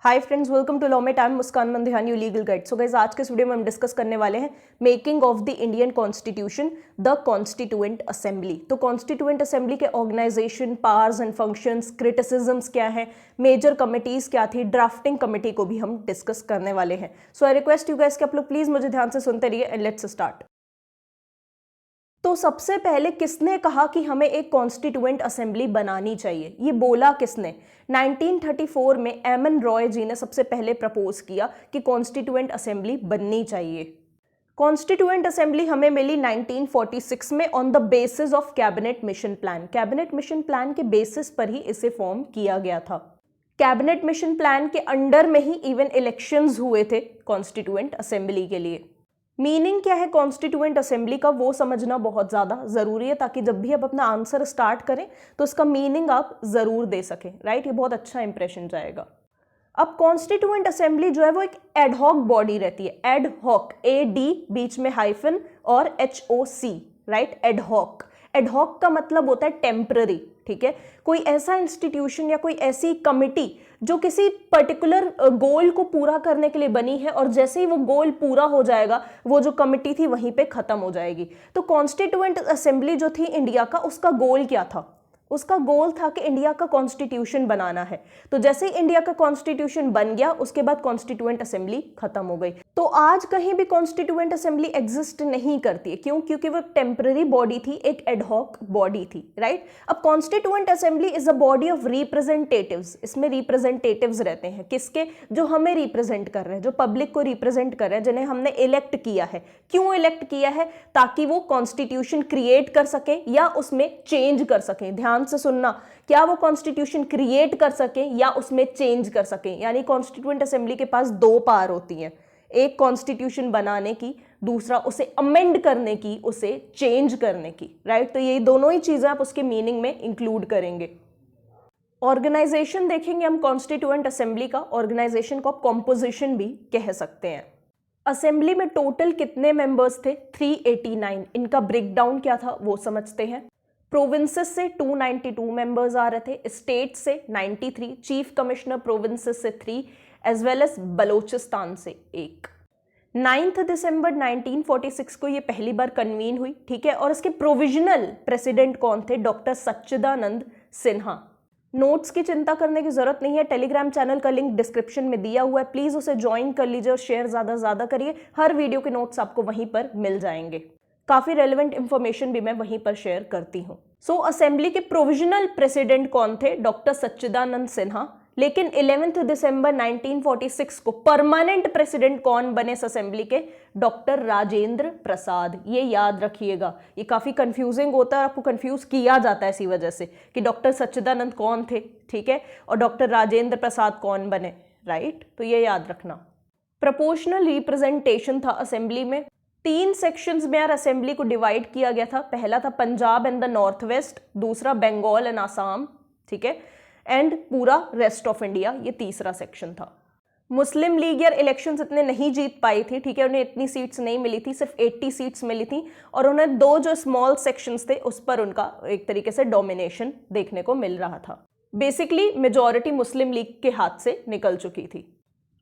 Hi friends, welcome to law mate. I am Muskan Mandihani, your legal guide. So guys, आज के इस video में हम डिस्कस करने वाले हैं making of the Indian constitution, the constituent assembly. तो कॉन्स्टिट्यूएंट असेंबली के organisation, powers and functions, criticisms क्या है, मेजर कमिटीज क्या थी, ड्राफ्टिंग कमिटी को भी हम डिस्कस करने वाले हैं। सो आई रिक्वेस्ट यू गाइस कि आप लोग प्लीज मुझे ध्यान से सुनते रहिए एंड लेट्स स्टार्ट। तो सबसे पहले किसने कहा कि हमें एक कॉन्स्टिट्यूएंट असेंबली बनानी चाहिए? ये बोला किसने? 1934 में एमन रॉय जी ने सबसे पहले प्रपोज किया कि कॉन्स्टिट्यूएंट असेंबली बननी चाहिए। कॉन्स्टिट्यूएंट असेंबली हमें मिली 1946 में on the basis of cabinet mission plan. Cabinet mission plan के बेसिस पर ही इसे फॉर्म किया गया था। कैबिनेट मिशन प्लान के अंडर में ही इवन इलेक्शंस हुए थे कॉन्स्टिट्यूएंट असेंबली के लिए। मीनिंग क्या है कॉन्स्टिट्यूएंट असेंबली का, वो समझना बहुत ज़्यादा ज़रूरी है, ताकि जब भी आप अपना आंसर स्टार्ट करें तो इसका मीनिंग आप ज़रूर दे सकें। राइट, ये बहुत अच्छा इंप्रेशन जाएगा। अब कॉन्स्टिट्यूएंट असेंबली जो है वो एक एडहॉक बॉडी रहती है। एडहॉक, AD बीच में हाइफन और HOC, राइट। एडहॉक, एडहॉक का मतलब होता है टेम्पररी। ठीक है, कोई ऐसा इंस्टीट्यूशन या कोई ऐसी कमिटी जो किसी पर्टिकुलर गोल को पूरा करने के लिए बनी है, और जैसे ही वो गोल पूरा हो जाएगा वो जो कमिटी थी वहीं पे खत्म हो जाएगी। तो कॉन्स्टिट्यूएंट असेंबली जो थी इंडिया का, उसका गोल क्या था? उसका गोल था कि इंडिया का कॉन्स्टिट्यूशन बनाना है। तो जैसे ही इंडिया का कॉन्स्टिट्यूशन बन गया, उसके बाद कॉन्स्टिट्यूएंट असेंबली खत्म हो गई। तो आज कहीं भी कॉन्स्टिट्यूएंट असेंबली एग्जिस्ट नहीं करती है। क्यों? क्योंकि वो टेम्पररी बॉडी थी, एक एडहॉक बॉडी थी। राइट। अब constituent assembly is a body of representatives. इसमें रिप्रेजेंटेटिव्स रहते हैं। किसके? जो हमें रिप्रेजेंट कर रहे हैं, जो पब्लिक को रिप्रेजेंट कर रहे हैं, जिन्हें हमने इलेक्ट किया है। क्यों इलेक्ट किया है? ताकि वो कॉन्स्टिट्यूशन क्रिएट कर सके या उसमें चेंज कर सके। ध्यान से सुनना, क्या वो कॉन्स्टिट्यूशन क्रिएट कर सके या उसमें चेंज कर सके। यानी कॉन्स्टिट्यूएंट असेंबली के पास दो पावर होती हैं, एक कॉन्स्टिट्यूशन बनाने की, दूसरा उसे अमेंड करने की, उसे चेंज करने की। राइट। तो ये दोनों ही चीजें आप उसके मीनिंग में इंक्लूड करेंगे। ऑर्गेनाइजेशन देखेंगे हम कॉन्स्टिट्यूएंट असेंबली का। ऑर्गेनाइजेशन को आप कॉम्पोजिशन भी कह सकते हैं। असेंबली में टोटल कितने मेंबर्स थे? 389। इनका ब्रेकडाउन क्या था वो समझते हैं। प्रोविंसेस से 292 मेंबर्स आ रहे थे, स्टेट से 93, चीफ कमिश्नर प्रोविंसेस से 3, एज वेल एज बलोचिस्तान से 1। 9 दिसंबर 1946 को ये पहली बार कन्वीन हुई। ठीक है, और इसके प्रोविजनल प्रेसिडेंट कौन थे? डॉक्टर सच्चिदानंद सिन्हा। नोट्स की चिंता करने की जरूरत नहीं है, टेलीग्राम चैनल का लिंक डिस्क्रिप्शन में दिया हुआ है, प्लीज उसे ज्वाइन कर लीजिए और शेयर ज्यादा करिए। हर वीडियो के नोट्स आपको वहीं पर मिल जाएंगे। काफी रेलेवेंट इंफॉर्मेशन भी मैं वहीं पर शेयर करती हूँ। सो असेंबली के प्रोविजनल प्रेसिडेंट कौन थे? डॉक्टर सच्चिदानंद सिन्हा। लेकिन 11 दिसंबर 1946 को परमानेंट प्रेसिडेंट कौन बने इस असेंबली के? डॉक्टर राजेंद्र प्रसाद। ये याद रखिएगा, ये काफी कंफ्यूजिंग होता है, आपको कंफ्यूज किया जाता है इसी वजह से कि डॉक्टर सच्चिदानंद कौन थे, ठीक है, और डॉक्टर राजेंद्र प्रसाद कौन बने। राइट, तो ये याद रखना। प्रोपोर्शनल रिप्रेजेंटेशन था असेंबली में। 3 सेक्शंस में यार असेंबली को डिवाइड किया गया था। पहला था Punjab and the north west, दूसरा बंगाल एंड आसाम, ठीक है, एंड पूरा रेस्ट ऑफ इंडिया, ये तीसरा सेक्शन था। मुस्लिम लीग यार इलेक्शंस इतने नहीं जीत पाई थी। ठीक है, उन्हें इतनी सीट्स नहीं मिली थी, सिर्फ 80 सीट्स मिली थी, और उन्हें 2 जो स्मॉल सेक्शंस थे उस पर उनका एक तरीके से डोमिनेशन देखने को मिल रहा था। बेसिकली मेजॉरिटी मुस्लिम लीग के हाथ से निकल चुकी थी।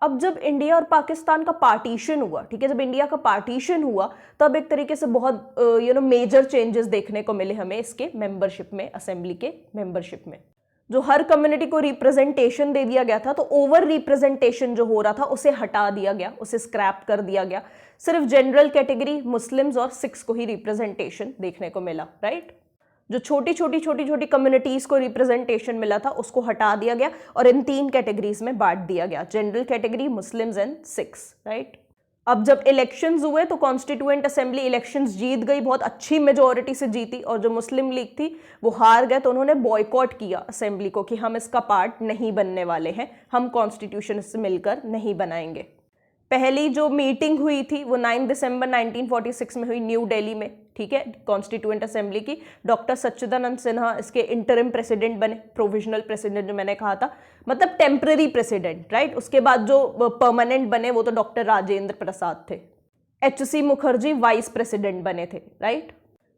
अब जब इंडिया और पाकिस्तान का पार्टीशन हुआ, ठीक है, जब इंडिया का पार्टीशन हुआ तब एक तरीके से बहुत मेजर चेंजेस देखने को मिले हमें इसके मेंबरशिप में, असेंबली के मेंबरशिप में। जो हर कम्युनिटी को रिप्रेजेंटेशन दे दिया गया था, तो ओवर रिप्रेजेंटेशन जो हो रहा था उसे हटा दिया गया, उसे स्क्रैप कर दिया गया। सिर्फ जनरल कैटेगरी मुस्लिम्स और सिख्स को ही रिप्रेजेंटेशन देखने को मिला। राइट। जो छोटी छोटी कम्युनिटीज को रिप्रेजेंटेशन मिला था उसको हटा दिया गया और इन 3 कैटेगरीज में बांट दिया गया, general category, Muslims and Sikhs. Right. अब जब इलेक्शंस हुए तो कॉन्स्टिट्यूएंट असेंबली इलेक्शंस जीत गई, बहुत अच्छी मेजॉरिटी से जीती, और जो मुस्लिम लीग थी वो हार गए। तो उन्होंने बॉयकॉट किया असेंबली को कि हम इसका पार्ट नहीं बनने वाले हैं, हम कॉन्स्टिट्यूशन से मिलकर नहीं बनाएंगे। पहली जो मीटिंग हुई थी वो 9 दिसंबर 1946 में हुई न्यू दिल्ली में। ठीक है, कॉन्स्टिट्यूएंट असेंबली की। डॉक्टर सच्चिदानंद सिन्हा इसके इंटरिम प्रेसिडेंट बने, प्रोविजनल प्रेसिडेंट जो मैंने कहा था, मतलब टेम्पररी प्रेसिडेंट। राइट। उसके बाद जो परमानेंट बने वो तो डॉक्टर राजेंद्र प्रसाद थे। HC मुखर्जी वाइस प्रेसिडेंट बने थे। Right.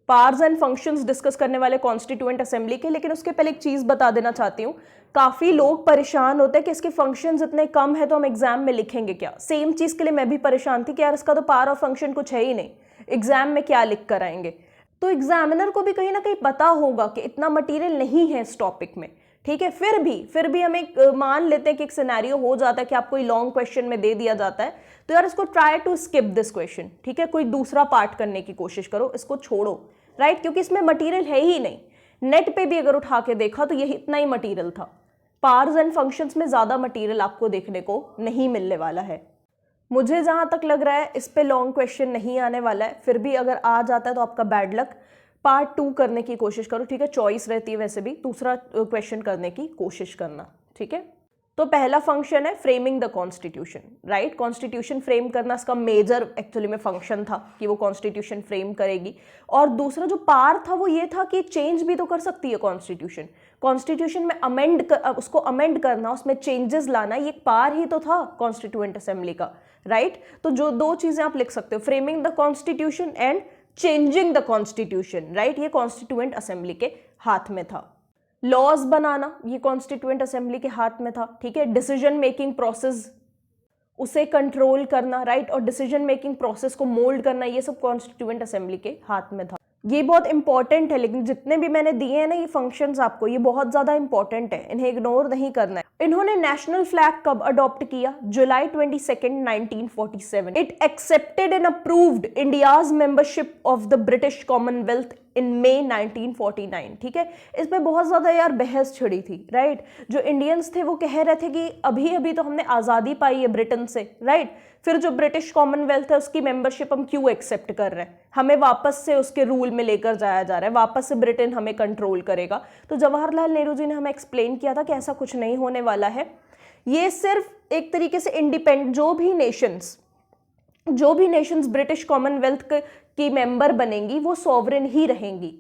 Powers and functions discuss करने वाले कॉन्स्टिट्यूएंट असेंबली के, लेकिन उसके पहले एक चीज बता देना चाहती हूँ काफ़ी लोग परेशान होते हैं कि इसके फंक्शंस इतने कम है तो हम एग्जाम में लिखेंगे क्या। सेम चीज़ के लिए मैं भी परेशान थी कि यार इसका तो पावर और फंक्शन कुछ है ही नहीं, एग्जाम में क्या लिख कर आएंगे। तो एग्जामिनर को भी कहीं ना कहीं पता होगा कि इतना मटेरियल नहीं है इस टॉपिक में, ठीक है। फिर भी हम एक मान लेते हैं कि एक सिनेरियो हो जाता है कि आपको लॉन्ग क्वेश्चन में दे दिया जाता है, तो यार इसको try to skip this question, ठीक है। कोई दूसरा पार्ट करने की कोशिश करो, इसको छोड़ो, राइट, क्योंकि इसमें मटेरियल है ही नहीं। नेट पे भी अगर उठा के देखा तो यही इतना ही मटेरियल था। पार्ट्स एंड फंक्शंस में ज़्यादा मटेरियल आपको देखने को नहीं मिलने वाला है। मुझे जहाँ तक लग रहा है इस पे लॉन्ग क्वेश्चन नहीं आने वाला है, फिर भी अगर आ जाता है तो आपका बैड लक। पार्ट 2 करने की कोशिश करो, ठीक है। चॉइस रहती है वैसे भी, दूसरा क्वेश्चन करने की कोशिश करना, ठीक है। तो पहला फंक्शन है framing the constitution, right. Constitution frame करना इसका मेजर एक्चुअली में फंक्शन था कि वो कॉन्स्टिट्यूशन फ्रेम करेगी। और दूसरा जो पार्ट था वो ये था कि चेंज भी तो कर सकती है कॉन्स्टिट्यूशन। कॉन्स्टिट्यूशन में उसको अमेंड करना, उसमें चेंजेस लाना, ये एक पार ही तो था कॉन्स्टिट्यूएंट असेंबली का, राइट। तो जो दो चीजें आप लिख सकते हो, framing the constitution and changing the constitution, right, ये कॉन्स्टिट्यूएंट असेंबली के हाथ में था। लॉज बनाना ये कॉन्स्टिट्यूएंट असेंबली के हाथ में था, ठीक है। डिसीजन मेकिंग प्रोसेस उसे कंट्रोल करना, राइट, और डिसीजन मेकिंग प्रोसेस को मोल्ड करना, ये सब कॉन्स्टिट्यूएंट असेंबली के हाथ में था। ये बहुत इंपॉर्टेंट है, लेकिन जितने भी मैंने दिए हैं ना ये फंक्शंस आपको, ये बहुत ज्यादा इंपॉर्टेंट है, इन्हें इग्नोर नहीं करना है। इन्होंने नेशनल फ्लैग कब अडॉप्ट किया? जुलाई 22, 1947। It accepted and approved India's membership of the British Commonwealth in May 1949, ठीक है। इस पे बहुत ज्यादा यार बहस छिड़ी थी, राइट। जो इंडियंस थे वो कह रहे थे कि अभी अभी तो हमने आज़ादी पाई है ब्रिटेन से, राइट, फिर जो ब्रिटिश कॉमनवेल्थ है उसकी मेंबरशिप हम क्यों एक्सेप्ट कर रहे हैं, हमें वापस से उसके रूल में लेकर जाया जा रहा है, वापस से ब्रिटेन हमें कंट्रोल करेगा। तो जवाहरलाल नेहरू जी ने हमें एक्सप्लेन किया था कि ऐसा कुछ नहीं होने वाला है। ये सिर्फ एक तरीके से इंडिपेंडेंट जो भी नेशंस ब्रिटिश कॉमनवेल्थ की मेंबर बनेंगी वो सॉवरेन ही रहेंगी,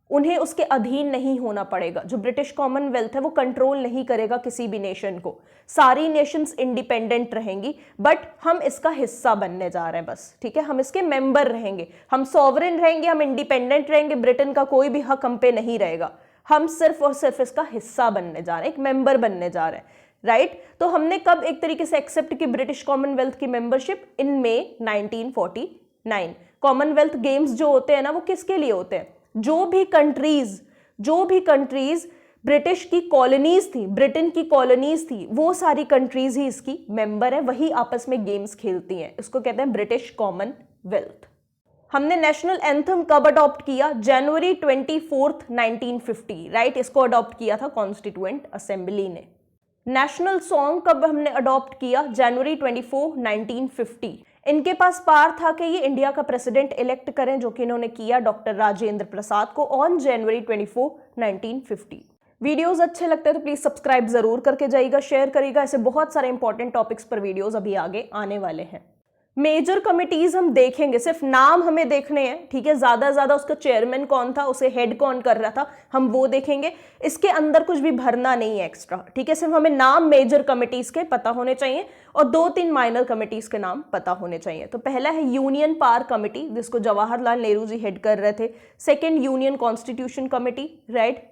उन्हें उसके अधीन नहीं होना पड़ेगा। जो ब्रिटिश कॉमनवेल्थ है वो कंट्रोल नहीं करेगा किसी भी नेशन को, सारी नेशंस इंडिपेंडेंट रहेंगी, बट हम इसका हिस्सा बनने जा रहे हैं बस, ठीक है। हम इसके मेंबर रहेंगे, हम सॉवरेन रहेंगे, हम इंडिपेंडेंट रहेंगे, ब्रिटेन का कोई भी हक हम पे नहीं रहेगा, हम सिर्फ और सिर्फ इसका हिस्सा बनने जा रहे हैं, एक मेंबर बनने जा रहे हैं, राइट। तो हमने कब एक तरीके से एक्सेप्ट की ब्रिटिश कॉमनवेल्थ की मेंबरशिप? इन मई 1949। कॉमनवेल्थ गेम्स जो होते हैं ना वो किसके लिए होते हैं? जो भी कंट्रीज ब्रिटिश की कॉलोनीज थी, ब्रिटेन की कॉलोनीज थी, वो सारी कंट्रीज ही इसकी मेंबर है, वही आपस में गेम्स खेलती हैं, इसको कहते हैं ब्रिटिश कॉमनवेल्थ। हमने नेशनल एंथम कब अडॉप्ट किया? जनवरी 24, 1950, राइट, इसको अडॉप्ट किया था कॉन्स्टिट्यूएंट असेंबली ने। नेशनल सॉन्ग कब हमने अडॉप्ट किया? जनवरी 24, 1950। इनके पास पावर था कि ये इंडिया का प्रेसिडेंट इलेक्ट करें, जो कि इन्होंने किया डॉक्टर राजेंद्र प्रसाद को ऑन जनवरी 24, 1950। वीडियोस अच्छे लगते हैं तो प्लीज सब्सक्राइब जरूर करके जाइएगा, शेयर करिएगा, ऐसे बहुत सारे इंपॉर्टेंट टॉपिक्स पर वीडियोस अभी आगे आने वाले हैं। मेजर कमिटीज हम देखेंगे, सिर्फ नाम हमें देखने हैं, ठीक है। ज्यादा से ज्यादा उसका चेयरमैन कौन था, उसे हेड कौन कर रहा था, हम वो देखेंगे। इसके अंदर कुछ भी भरना नहीं है एक्स्ट्रा, ठीक है। सिर्फ हमें नाम मेजर कमिटीज के पता होने चाहिए और 2-3 माइनर कमिटीज के नाम पता होने चाहिए। तो पहला है यूनियन पावर कमिटी, जिसको जवाहरलाल नेहरू जी हेड कर रहे थे। Second, union constitution committee, right,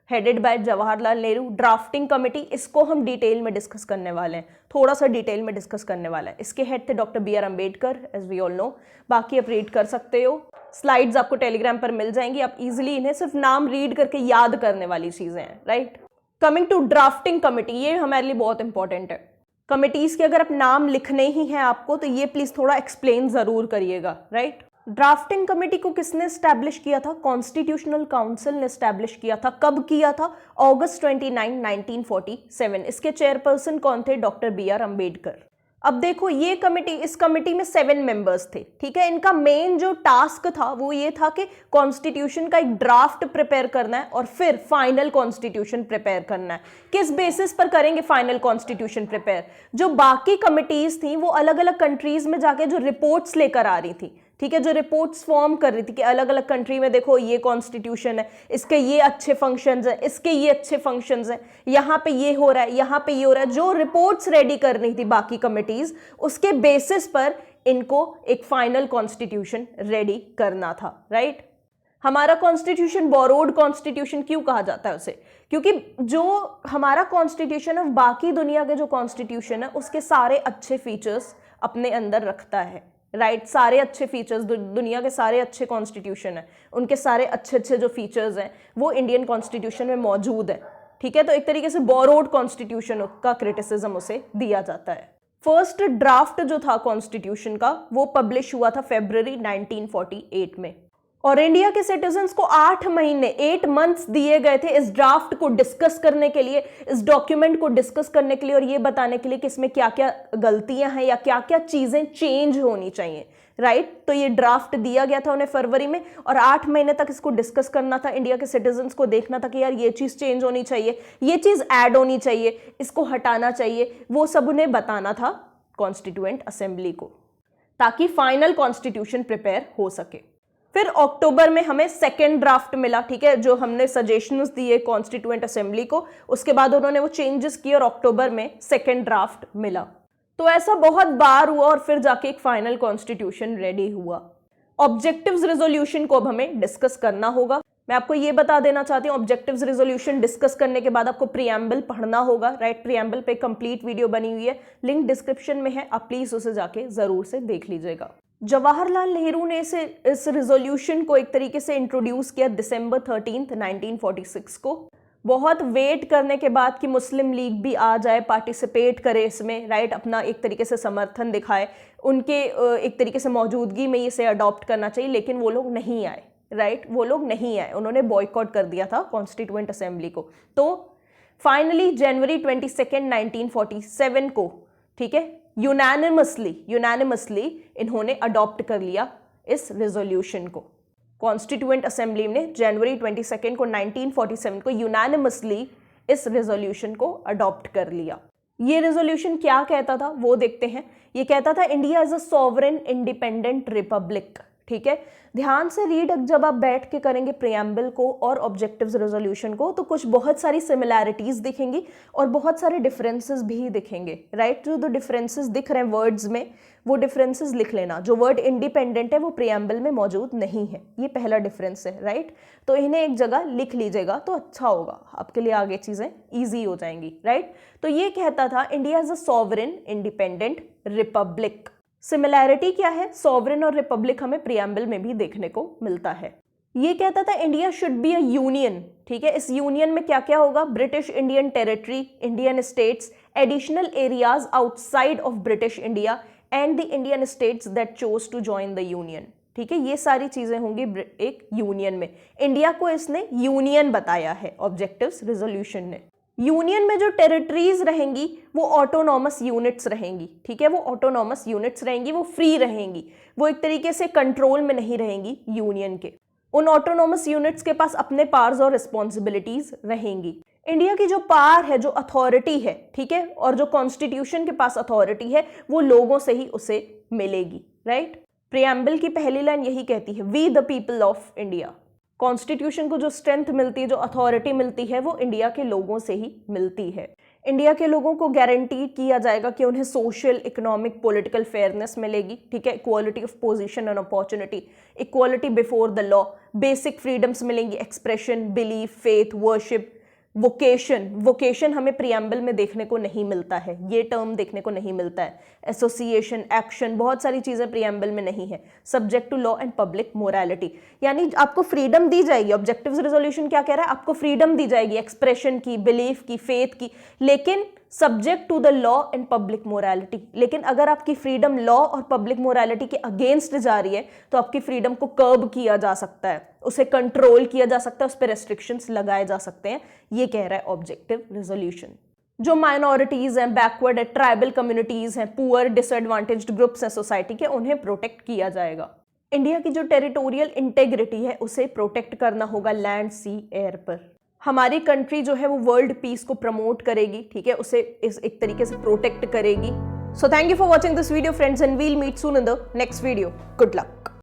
headed by Jawaharlal Nehru. Drafting committee, इसको हम डिटेल में डिस्कस करने वाले हैं, थोड़ा सा डिटेल में डिस्कस करने वाला है। इसके हेड थे doctor B R Ambedkar, as we all know. बाकी आप रीड कर सकते हो, स्लाइड्स आपको टेलीग्राम पर मिल जाएंगी, आप इजीली इन्हें सिर्फ नाम रीड करके याद करने वाली चीजें हैं, right. Coming to drafting committee, ये हमारे लिए बहुत इंपॉर्टेंट है। कमिटीज के अगर आप नाम लिखने ही हैं आपको तो ये प्लीज थोड़ा एक्सप्लेन जरूर करिएगा, राइट। ड्राफ्टिंग कमेटी को किसने एस्टैब्लिश किया था? कॉन्स्टिट्यूशनल काउंसिल ने एस्टैब्लिश किया था। कब किया था? अगस्त 29, 1947। इसके चेयरपर्सन कौन थे? Doctor B R Ambedkar. अब देखो ये कमेटी, इस कमेटी में 7 मेंबर्स थे, ठीक है। इनका मेन जो टास्क था वो ये था कि कॉन्स्टिट्यूशन का एक ड्राफ्ट प्रिपेयर करना है और फिर फाइनल कॉन्स्टिट्यूशन प्रिपेयर करना है। किस बेसिस पर करेंगे फाइनल कॉन्स्टिट्यूशन प्रिपेयर? जो बाकी कमिटीज थी वो अलग अलग कंट्रीज में जाके जो रिपोर्ट्स लेकर आ रही थी, ठीक है, जो रिपोर्ट्स फॉर्म कर रही थी कि अलग अलग कंट्री में देखो ये कॉन्स्टिट्यूशन है, इसके ये अच्छे फंक्शंस हैं, इसके ये अच्छे फंक्शंस हैं, यहाँ पे ये हो रहा है, यहाँ पे ये हो रहा है, जो रिपोर्ट्स रेडी कर रही थी बाकी कमिटीज, उसके बेसिस पर इनको एक फाइनल कॉन्स्टिट्यूशन रेडी करना था, राइट। हमारा कॉन्स्टिट्यूशन बोरोड कॉन्स्टिट्यूशन क्यों कहा जाता है उसे? क्योंकि जो हमारा कॉन्स्टिट्यूशन है बाकी दुनिया के जो कॉन्स्टिट्यूशन है उसके सारे अच्छे फीचर्स अपने अंदर रखता है, राइट? सारे अच्छे फीचर्स, दुनिया के सारे अच्छे कॉन्स्टिट्यूशन है, उनके सारे अच्छे अच्छे जो फीचर्स हैं वो इंडियन कॉन्स्टिट्यूशन में मौजूद है, ठीक है? तो एक तरीके से बोरोड कॉन्स्टिट्यूशन का क्रिटिसिज्म उसे दिया जाता है। फर्स्ट ड्राफ्ट जो था कॉन्स्टिट्यूशन का वो पब्लिश हुआ था फरवरी 1948 में, और इंडिया के सिटीजन्स को 8 महीने 8 मंथ्स दिए गए थे इस ड्राफ्ट को डिस्कस करने के लिए, इस डॉक्यूमेंट को डिस्कस करने के लिए, और ये बताने के लिए कि इसमें क्या क्या गलतियां हैं या क्या क्या चीजें चेंज होनी चाहिए, राइट? तो ये ड्राफ्ट दिया गया था उन्हें फरवरी में, और 8 महीने तक इसको डिस्कस करना था, इंडिया के सिटीजन्स को देखना था कि यार ये चीज चेंज होनी चाहिए, ये चीज ऐड होनी चाहिए, इसको हटाना चाहिए, वो सब उन्हें बताना था कॉन्स्टिट्यूएंट असेंबली को, ताकि फाइनल कॉन्स्टिट्यूशन प्रिपेयर हो सके। फिर अक्टूबर में हमें सेकेंड ड्राफ्ट मिला, ठीक है, जो हमने सजेशंस दिए कॉन्स्टिट्यूएंट असेंबली को, उसके बाद उन्होंने वो चेंजेस किए और अक्टूबर में सेकेंड ड्राफ्ट मिला। तो ऐसा बहुत बार हुआ और फिर जाके एक फाइनल कॉन्स्टिट्यूशन रेडी हुआ। ऑब्जेक्टिव्स रेजोल्यूशन को अब हमें डिस्कस करना होगा। मैं आपको ये बता देना चाहती हूँ, ऑब्जेक्टिव्स रेजोल्यूशन डिस्कस करने के बाद आपको प्रीएम्बल पढ़ना होगा, राइट? प्रीएम्बल पे कंप्लीट वीडियो बनी हुई है, लिंक डिस्क्रिप्शन में है, आप प्लीज उसे जाके जरूर से देख लीजिएगा। जवाहरलाल नेहरू ने इस रिजोल्यूशन को एक तरीके से इंट्रोड्यूस किया दिसंबर 13, 1946 को। बहुत वेट करने के बाद कि मुस्लिम लीग भी आ जाए, पार्टिसिपेट करे इसमें, राइट? अपना एक तरीके से समर्थन दिखाए, उनके एक तरीके से मौजूदगी में इसे अडॉप्ट करना चाहिए, लेकिन वो लोग नहीं आए, राइट? वो लोग नहीं आए, उन्होंने बॉयकॉट कर दिया था कॉन्स्टिट्यूएंट असेंबली को। तो फाइनली जनवरी 22, 1947 को, ठीक है, यूनानिमसली इन्होंने अडॉप्ट कर लिया इस रेजोल्यूशन को। कॉन्स्टिट्यूएंट असेंबली ने जनवरी 22 को 1947 को यूनानिमसली इस रेजोल्यूशन को अडॉप्ट कर लिया। ये रेजोल्यूशन क्या कहता था वो देखते हैं। ये कहता था India is a sovereign independent Republic, ठीक है? ध्यान से रीड जब आप बैठ के करेंगे प्रीएम्बल को और ऑब्जेक्टिव्स रेजोल्यूशन को, तो कुछ बहुत सारी सिमिलैरिटीज दिखेंगी और बहुत सारे डिफरेंसेस भी दिखेंगे, राइट? जो डिफरेंसेस दिख रहे हैं वर्ड्स में, वो डिफरेंसेस लिख लेना। जो वर्ड इंडिपेंडेंट है वो प्रीएम्बल में मौजूद नहीं है, ये पहला डिफरेंस है, राइट? तो इन्हें एक जगह लिख लीजिएगा तो अच्छा होगा, आपके लिए आगे चीजें ईजी हो जाएंगी, राइट? तो ये कहता था India is a sovereign independent Republic. Similarity क्या है? सॉवरेन और रिपब्लिक हमें प्रीएम्बल में भी देखने को मिलता है। ये कहता था India should be a union, ठीक है? इस यूनियन में क्या क्या होगा? British Indian territory, Indian states, additional areas outside of British India and the Indian states that chose to join the union, ठीक है? ये सारी चीजें होंगी एक यूनियन में। इंडिया को इसने यूनियन बताया है ऑब्जेक्टिव्स रेजोल्यूशन ने। यूनियन में जो टेरिटरीज रहेंगी वो ऑटोनॉमस यूनिट्स रहेंगी, ठीक है? वो ऑटोनॉमस यूनिट्स रहेंगी, वो फ्री रहेंगी, वो एक तरीके से कंट्रोल में नहीं रहेंगी यूनियन के। उन ऑटोनॉमस यूनिट्स के पास अपने पावर्स और रिस्पॉन्सिबिलिटीज रहेंगी। इंडिया की जो पावर है, जो अथॉरिटी है, ठीक है, और जो कॉन्स्टिट्यूशन के पास अथॉरिटी है, वो लोगों से ही उसे मिलेगी, राइट? प्रीएम्बल की पहली लाइन यही कहती है, we the people of India. Constitution को जो स्ट्रेंथ मिलती है, जो अथॉरिटी मिलती है, वो इंडिया के लोगों से ही मिलती है। इंडिया के लोगों को गारंटी किया जाएगा कि उन्हें सोशल, इकोनॉमिक, पॉलिटिकल फेयरनेस मिलेगी, ठीक है? Equality of position and opportunity, equality before the law, basic freedoms मिलेंगी, expression, belief, faith, worship, vocation हमें प्रीएम्बल में देखने को नहीं मिलता है, ये टर्म देखने को नहीं मिलता है। एसोसिएशन, एक्शन, बहुत सारी चीजें प्रीएम्बल में नहीं है। Subject to law and public morality, यानी आपको फ्रीडम दी जाएगी। ऑब्जेक्टिव्स रेजोल्यूशन क्या कह रहा है? आपको फ्रीडम दी जाएगी एक्सप्रेशन की, बिलीफ की, फेथ की, लेकिन subject to the law and public morality. लेकिन अगर आपकी फ्रीडम लॉ और पब्लिक मोरालिटी के अगेंस्ट जा रही है तो आपकी फ्रीडम को कर्ब किया जा सकता है, उसे कंट्रोल किया जा सकता है, उस पर रेस्ट्रिक्शंस लगाए जा सकते हैं। ये कह रहा है ऑब्जेक्टिव रेजोल्यूशन। जो माइनॉरिटीज हैं, बैकवर्ड है, ट्राइबल कम्युनिटीज हैं, पुअर, डिसएडवांटेज्ड ग्रुप्स हैं सोसाइटी के, उन्हें प्रोटेक्ट किया जाएगा। इंडिया की जो टेरिटोरियल इंटेग्रिटी है उसे प्रोटेक्ट करना होगा लैंड, सी, एयर पर। हमारी कंट्री जो है वो वर्ल्ड पीस को प्रमोट करेगी, ठीक है? उसे एक तरीके से प्रोटेक्ट करेगी। So thank you for watching this video friends, and we'll meet soon in the next video. Good luck.